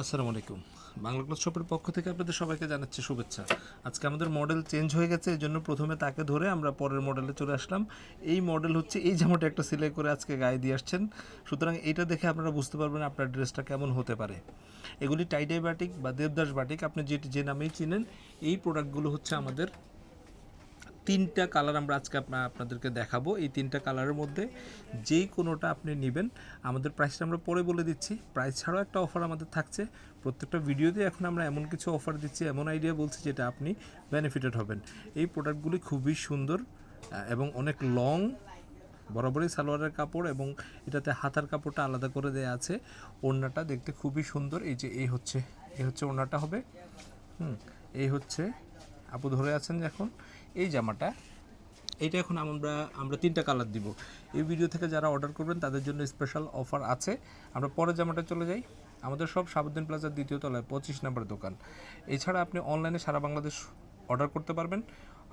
আসসালামু আলাইকুম। বাংলা ক্লথ শপের পক্ষ থেকে আপনাদের সবাইকে জানাচ্ছি শুভেচ্ছা। আজকে আমাদের মডেল চেঞ্জ হয়ে গেছে, এই জন্য প্রথমে তাকে ধরে আমরা পরের মডেলে চলে আসলাম। এই মডেল হচ্ছে এই জামাটা একটা সেলাই করে আজকে গায়ে দিয়ে আসছেন, সুতরাং এটা দেখে আপনারা বুঝতে পারবেন আপনার ড্রেসটা কেমন হতে পারে। এগুলি টাইডাই বাটিক বা দেবদাস বাটিক, আপনি যে নামেই চিনেন। এই প্রোডাক্টগুলো হচ্ছে আমাদের তিনটা কালার আমরা আজকে আপনাদেরকে দেখাবো। এই তিনটা কালারের মধ্যে যেই কোনোটা আপনি নেবেন, আমাদের প্রাইসটা আমরা পরে বলে দিচ্ছি। প্রাইস ছাড়াও একটা অফার আমাদের থাকছে। প্রত্যেকটা ভিডিওতে এখন আমরা এমন কিছু অফার দিচ্ছি, এমন আইডিয়া বলছি যেটা আপনি বেনিফিটেড হবেন। এই প্রোডাক্টগুলি খুবই সুন্দর এবং অনেক লং, বরাবরই সালোয়ারের কাপড়, এবং এটাতে হাতার কাপড়টা আলাদা করে দেওয়া আছে। ওড়নাটা দেখতে খুবই সুন্দর। এই হচ্ছে ওড়নাটা হবে। এই হচ্ছে, আপু ধরে আছেন এখন এই জামাটা। এইটা এখন আমরা তিনটা কালার দিব। এই ভিডিও থেকে যারা অর্ডার করবেন তাদের জন্য স্পেশাল অফার আছে। আমরা পরের জামাটা চলে যাই। আমাদের সব সাবুদ্দিন প্লাজার দ্বিতীয় তলায় 25 নম্বর দোকান। এছাড়া আপনি অনলাইনে সারা বাংলাদেশ অর্ডার করতে পারবেন।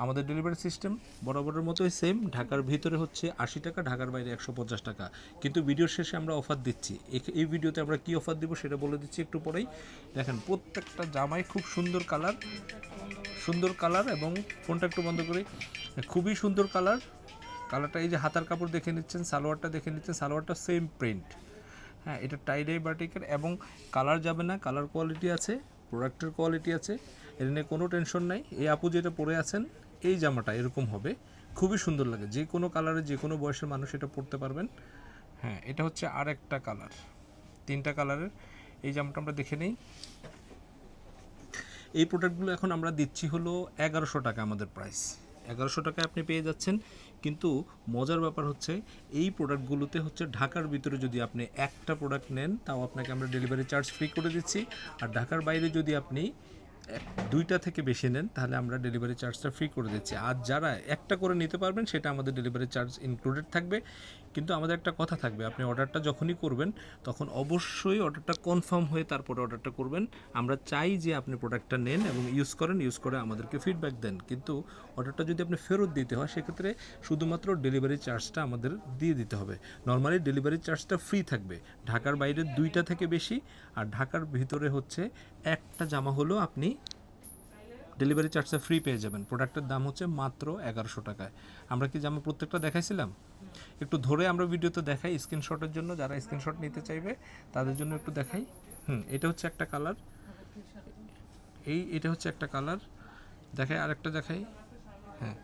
আমাদের ডেলিভারি সিস্টেম বরাবরের মতোই সেম। ঢাকার ভিতরে হচ্ছে 80 টাকা, ঢাকার বাইরে 150 টাকা। কিন্তু ভিডিওর শেষে আমরা অফার দিচ্ছি। এই ভিডিওতে আমরা কি অফার দিব সেটা বলে দিচ্ছি একটু পরেই। দেখেন প্রত্যেকটা জামাই খুব সুন্দর কালার, এবং ফোনটা একটু বন্ধ করি। খুবই সুন্দর কালারটা। এই যে হাতার কাপড় দেখে নিচ্ছেন, সালোয়ারটা দেখে নিচ্ছেন, সালোয়ারটা সেম প্রিন্ট। হ্যাঁ, এটা টাইডাই বাটিকের, এবং কালার যাবে না, কালার কোয়ালিটি আছে, প্রোডাক্টের কোয়ালিটি আছে, এটা নিয়ে কোনো টেনশন নাই। এই আপু যেটা পরে আছেন এই জামাটা এরকম হবে, খুবই সুন্দর লাগে। যে কোনো কালারে যে কোনো বয়সের মানুষ এটা পরতে পারবেন। হ্যাঁ, এটা হচ্ছে আর একটা কালার। তিনটা কালারের এই জামাটা আমরা দেখে নিই। এই প্রোডাক্টগুলো এখন আমরা দিচ্ছি হলো 1100 টাকা আমাদের প্রাইস। 1100 টাকায় আপনি পেয়ে যাচ্ছেন। কিন্তু মজার ব্যাপার হচ্ছে এই প্রোডাক্টগুলোতে হচ্ছে ঢাকার ভিতরে যদি আপনি একটা প্রোডাক্ট নেন, তাও আপনাকে আমরা ডেলিভারি চার্জ ফ্রি করে দিচ্ছি। আর ঢাকার বাইরে যদি আপনি দুইটা থেকে বেশি নেন, তাহলে আমরা ডেলিভারি চার্জটা ফ্রি করে দিচ্ছি। আর যারা একটা করে নিতে পারবেন সেটা আমাদের ডেলিভারি চার্জ ইনক্লুডেড থাকবে। কিন্তু আমাদের একটা কথা থাকবে, আপনি অর্ডারটা যখনই করবেন তখন অবশ্যই অর্ডারটা কনফার্ম হয়ে তারপরে অর্ডারটা করবেন। আমরা চাই যে আপনি প্রোডাক্টটা নেন এবং ইউজ করে আমাদেরকে ফিডব্যাক দেন। কিন্তু অর্ডারটা যদি আপনি ফেরত দিতে হয়, সেক্ষেত্রে শুধুমাত্র ডেলিভারি চার্জটা আমাদের দিয়ে দিতে হবে। নর্মালি ডেলিভারি চার্জটা ফ্রি থাকবে ঢাকার বাইরে দুইটা থেকে বেশি। আর ঢাকার ভিতরে হচ্ছে একটা জামা হলো আপনি ডেলিভারি চার্জটা ফ্রি পেয়ে যাবেন। প্রোডাক্টের দাম হচ্ছে মাত্র 1100 টাকায়। আমরা কি জামা প্রত্যেকটা দেখাইছিলাম? একটু ধরে আমরা ভিডিওতে দেখাই স্ক্রিনশটের জন্য, যারা স্ক্রিনশট নিতে চাইবে তাদের জন্য একটু দেখাই। এটা হচ্ছে একটা কালার। এটা হচ্ছে একটা কালার, দেখাই আরেকটা দেখাই। হ্যাঁ,